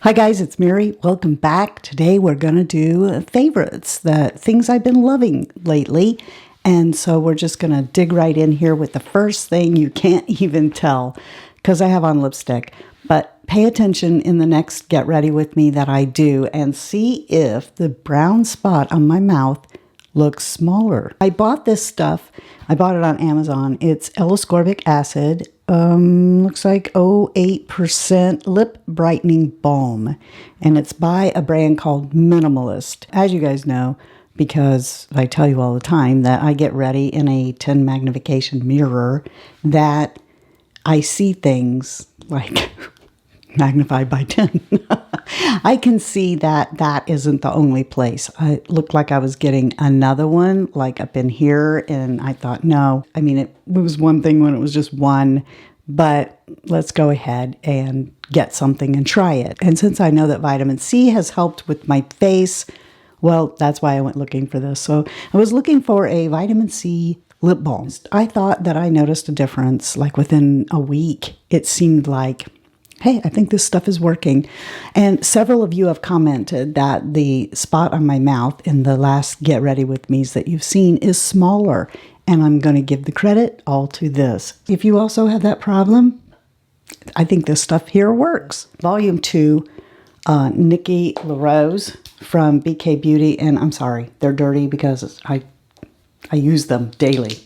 Hi guys, it's Mary. Welcome back. Today we're going to do favorites, the things I've been loving lately. And so we're just going to dig right in here with the first thing. You can't even tell because I have on lipstick. But pay attention in the next Get Ready With Me that I do and see if the brown spot on my mouth looks smaller. I bought this stuff. I bought it on Amazon. It's L-ascorbic acid. Looks like 0.8% lip brightening balm. And it's by a brand called Minimalist. As you guys know, because I tell you all the time that I get ready in a 10 magnification mirror, that I see things like magnified by 10. I can see that that isn't the only place. It looked like I was getting another one like up in here, and I thought, no. I mean, it was one thing when it was just one, but let's go ahead and get something and try it. And since I know that vitamin C has helped with my face, well, that's why I went looking for this. So I was looking for a vitamin C lip balm. I thought that I noticed a difference like within a week. It seemed like, hey, I think this stuff is working. And several of you have commented that the spot on my mouth in the last Get Ready With Me's that you've seen is smaller. And I'm going to give the credit all to this. If you also have that problem, I think this stuff here works. Volume 2, Nikki LaRose from BkBeauty. And I'm sorry, they're dirty because I use them daily.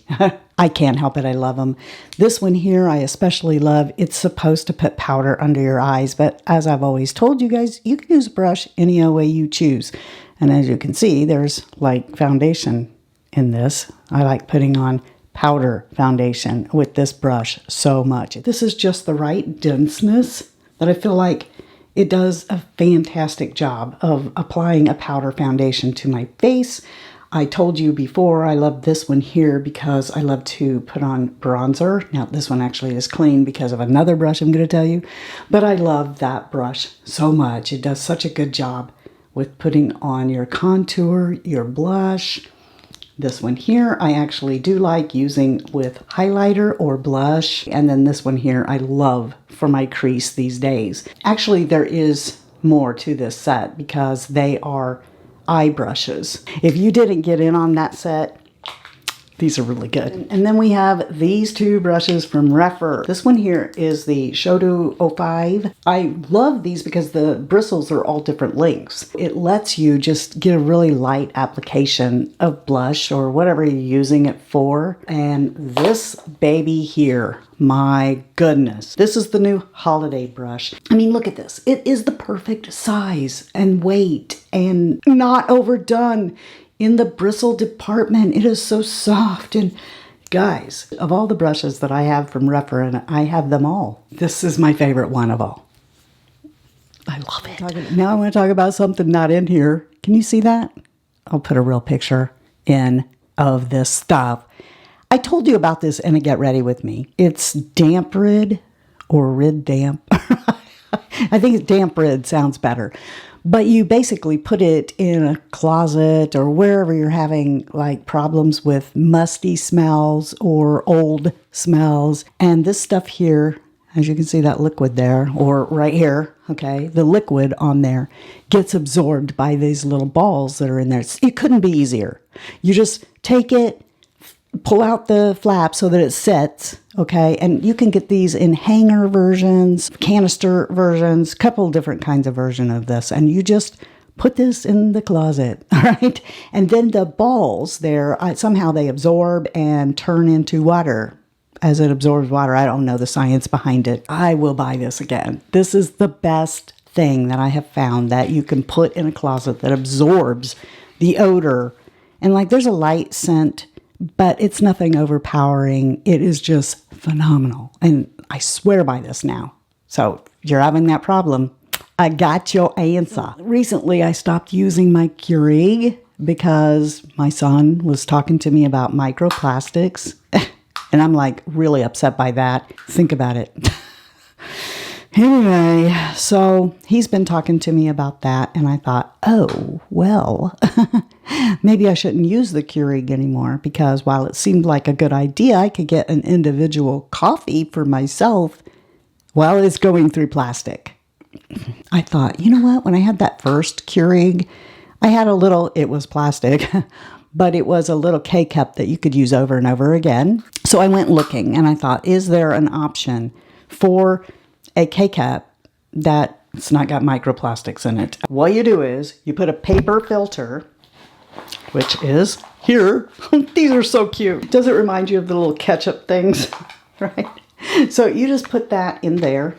I can't help it. I love them. This one here, I especially love. It's supposed to put powder under your eyes, but as I've always told you guys, you can use a brush any way you choose. And as you can see, there's like foundation in this. I like putting on powder foundation with this brush so much. This is just the right denseness that I feel like it does a fantastic job of applying a powder foundation to my face. I told you before I love this one here because I love to put on bronzer. Now this one actually is clean because of another brush I'm going to tell you. But I love that brush so much. It does such a good job with putting on your contour, your blush. This one here I actually do like using with highlighter or blush. And then this one here I love for my crease these days. Actually there is more to this set because they are eye brushes. If you didn't get in on that set, these are really good. And then we have these two brushes from rephr. This one here is the Shodo 05. I love these because the bristles are all different lengths. It lets you just get a really light application of blush or whatever you're using it for. And this baby here, my goodness. This is the new holiday brush. I mean, look at this. It is the perfect size and weight and not overdone. In the bristle department, it is so soft. And guys, of all the brushes that I have from rephr, and I have them all, this is my favorite one of all. I love it. Now I want to talk about something not in here. Can you see that? I'll put a real picture in of this stuff. I told you about this in a Get Ready With Me. It's Damp Rid or Rid Damp. I think it's Damp Rid sounds better. But you basically put it in a closet or wherever you're having like problems with musty smells or old smells. And this stuff here, as you can see that liquid there, or right here, okay, the liquid on there gets absorbed by these little balls that are in there. It couldn't be easier. You just take it, pull out the flap so that it sets, okay? And you can get these in hanger versions, canister versions, couple different kinds of version of this. And you just put this in the closet, all right? And then the balls there, somehow they absorb and turn into water. As it absorbs water, I don't know the science behind it. I will buy this again. This is the best thing that I have found that you can put in a closet that absorbs the odor. And like there's a light scent, but it's nothing overpowering. It is just phenomenal. And I swear by this now. So if you're having that problem, I got your answer. Recently, I stopped using my Keurig because my son was talking to me about microplastics. And I'm like really upset by that. Think about it. Anyway, so he's been talking to me about that, and I thought, oh, well, maybe I shouldn't use the Keurig anymore, because while it seemed like a good idea, I could get an individual coffee for myself. Well, it's going through plastic. I thought, you know what? When I had that first Keurig, I had a little, it was plastic, but it was a little K-cup that you could use over and over again. So I went looking and I thought, is there an option for a K-cup that's not got microplastics in it? What you do is you put a paper filter, which is here. These are so cute. Does it remind you of the little ketchup things? Right? So you just put that in there.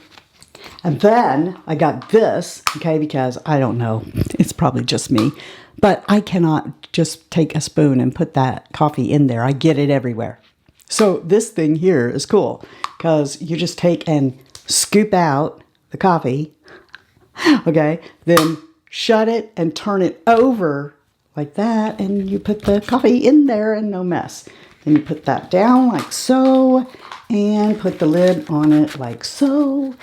And then I got this, okay, because I don't know, it's probably just me, but I cannot just take a spoon and put that coffee in there. I get it everywhere. So this thing here is cool because you just take and scoop out the coffee, okay, then shut it and turn it over like that, and you put the coffee in there and no mess. Then you put that down like so, and put the lid on it like so.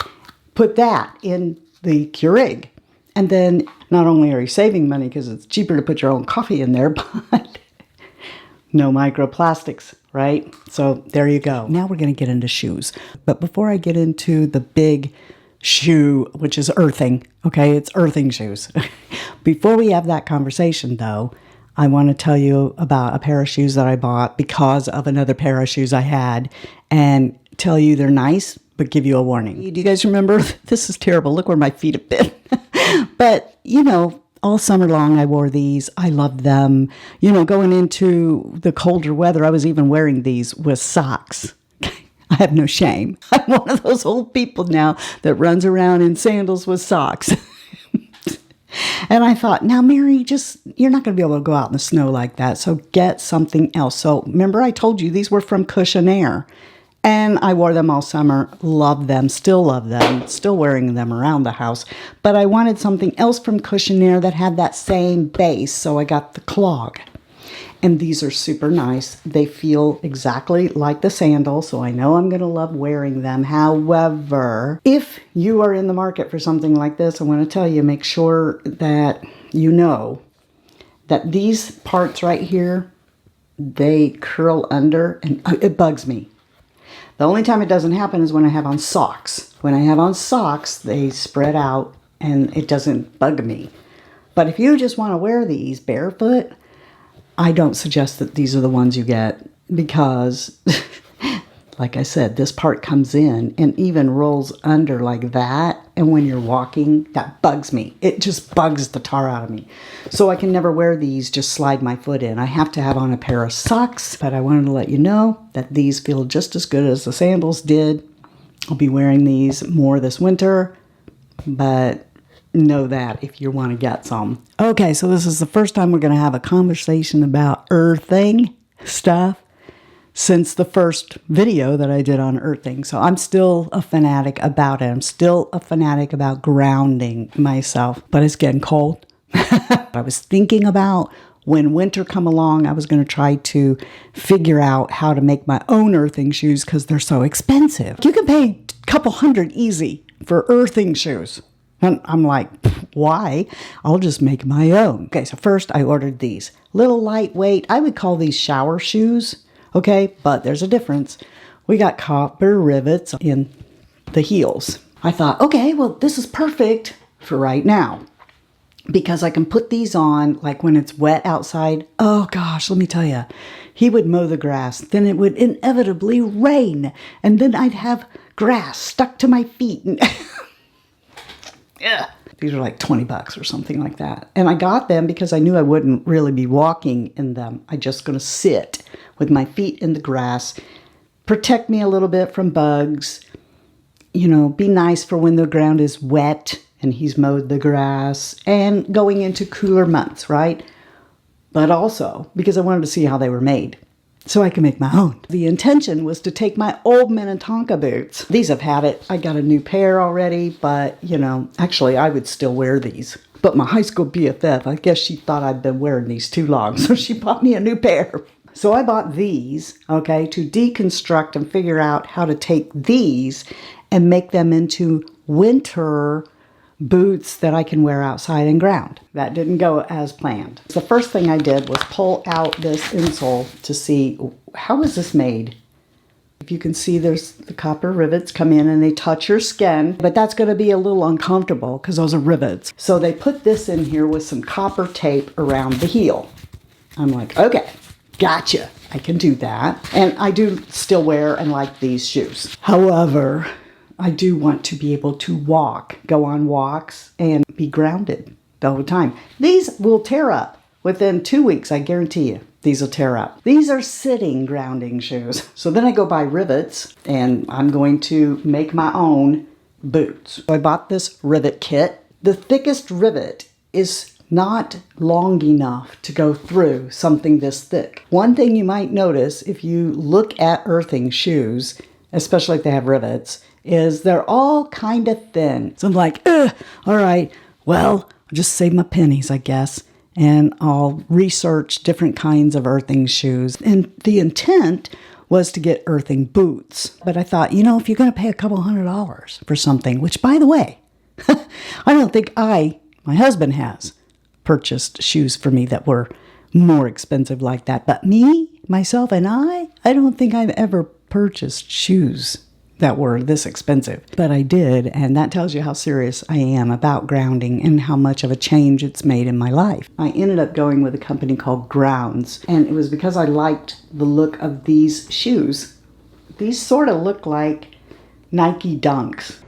Put that in the Keurig. And then not only are you saving money because it's cheaper to put your own coffee in there, but no microplastics, right? So there you go. Now we're going to get into shoes. But before I get into the big shoe, which is earthing, okay, it's earthing shoes. Before we have that conversation though, I want to tell you about a pair of shoes that I bought because of another pair of shoes I had and tell you they're nice, but give you a warning. Do you guys remember? This is terrible. Look where my feet have been. But, you know, all summer long I wore these. I loved them. You know, going into the colder weather, I was even wearing these with socks. I have no shame. I'm one of those old people now that runs around in sandals with socks. And I thought, now, Mary, you're not going to be able to go out in the snow like that. So get something else. So remember I told you these were from Cushionaire. And I wore them all summer, loved them, still wearing them around the house. But I wanted something else from Cushionaire that had that same base, so I got the clog. And these are super nice. They feel exactly like the sandal, so I know I'm going to love wearing them. However, if you are in the market for something like this, I want to tell you, make sure that you know that these parts right here, they curl under, and it bugs me. The only time it doesn't happen is when I have on socks. When I have on socks, they spread out and it doesn't bug me. But if you just want to wear these barefoot, I don't suggest that these are the ones you get because, like I said, this part comes in and even rolls under like that. And when you're walking, that bugs me. It just bugs the tar out of me. So I can never wear these, just slide my foot in. I have to have on a pair of socks, but I wanted to let you know that these feel just as good as the sandals did. I'll be wearing these more this winter, but know that if you want to get some. Okay, so this is the first time we're going to have a conversation about earthing stuff since the first video that I did on earthing. So I'm still a fanatic about it. I'm still a fanatic about grounding myself, but it's getting cold. I was thinking about when winter come along, I was going to try to figure out how to make my own earthing shoes because they're so expensive. You can pay a couple $100 easy for earthing shoes. And I'm like, why? I'll just make my own. Okay, so first I ordered these. Little lightweight. I would call these shower shoes. Okay, but there's a difference. We got copper rivets in the heels. I thought, okay, well, this is perfect for right now because I can put these on like when it's wet outside. Oh gosh, let me tell you, he would mow the grass. Then it would inevitably rain. And then I'd have grass stuck to my feet. Yeah. These are like $20 or something like that. And I got them because I knew I wouldn't really be walking in them. I'm just going to sit with my feet in the grass, protect me a little bit from bugs, you know, be nice for when the ground is wet and he's mowed the grass and going into cooler months, right? But also because I wanted to see how they were made so I can make my own. The intention was to take my old Minnetonka boots. These have had it. I got a new pair already, but, you know, actually I would still wear these. But my high school BFF, I guess she thought I'd been wearing these too long, so she bought me a new pair. So I bought these, okay, to deconstruct and figure out how to take these and make them into winter boots that I can wear outside and ground. That didn't go as planned. The first thing I did was pull out this insole to see how is this made. If you can see, there's the copper rivets come in and they touch your skin, but that's going to be a little uncomfortable because those are rivets. So they put this in here with some copper tape around the heel. I'm like, okay, gotcha. I can do that. And I do still wear and like these shoes. However, I do want to be able to walk, go on walks, and be grounded the whole time. These will tear up within 2 weeks, I guarantee you. These will tear up. These are sitting grounding shoes. So then I go buy rivets, and I'm going to make my own boots. So I bought this rivet kit. The thickest rivet is not long enough to go through something this thick. One thing you might notice if you look at earthing shoes, especially if they have rivets, is they're all kind of thin. So I'm like, all right, well, I'll just save my pennies, I guess, and I'll research different kinds of earthing shoes. And the intent was to get earthing boots. But I thought, if you're going to pay a couple $100 for something, which, by the way, I don't think my husband has purchased shoes for me that were more expensive like that. But me, myself, and I don't think I've ever purchased shoes that were this expensive. But I did, and that tells you how serious I am about grounding and how much of a change it's made in my life. I ended up going with a company called Grounds, and it was because I liked the look of these shoes. These sort of look like Nike Dunks.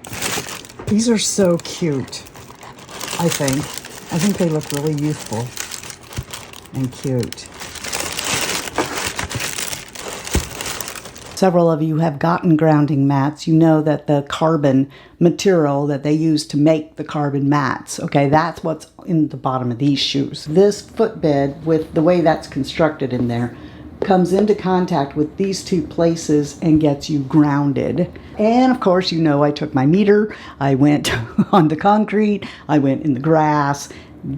These are so cute, I think. I think they look really youthful and cute. Several of you have gotten grounding mats. You know that the carbon material that they use to make the carbon mats, okay, that's what's in the bottom of these shoes. This footbed, with the way that's constructed in there, comes into contact with these two places and gets you grounded. And of course, I took my meter, I went on the concrete, I went in the grass.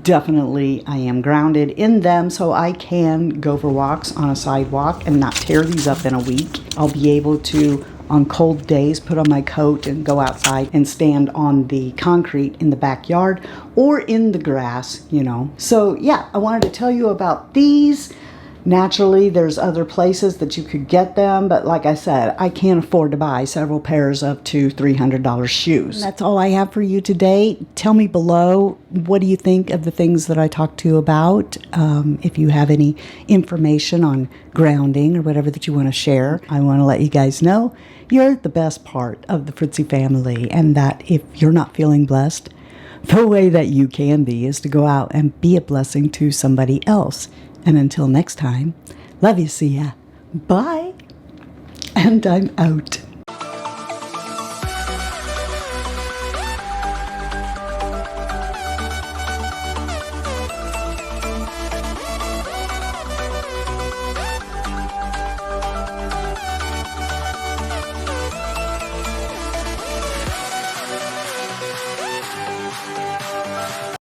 Definitely I am grounded in them, so I can go for walks on a sidewalk and not tear these up in a week. I'll be able to, on cold days, put on my coat and go outside and stand on the concrete in the backyard or in the grass, So yeah, I wanted to tell you about these. Naturally, there's other places that you could get them, but like I said, I can't afford to buy several pairs of $200-300 shoes. And that's all I have for you today. Tell me below, what do you think of the things that I talked to you about? If you have any information on grounding or whatever that you want to share, I want to let you guys know you're the best part of the Fritzy family, and that if you're not feeling blessed, the way that you can be is to go out and be a blessing to somebody else. And until next time, love you, see ya, bye, and I'm out.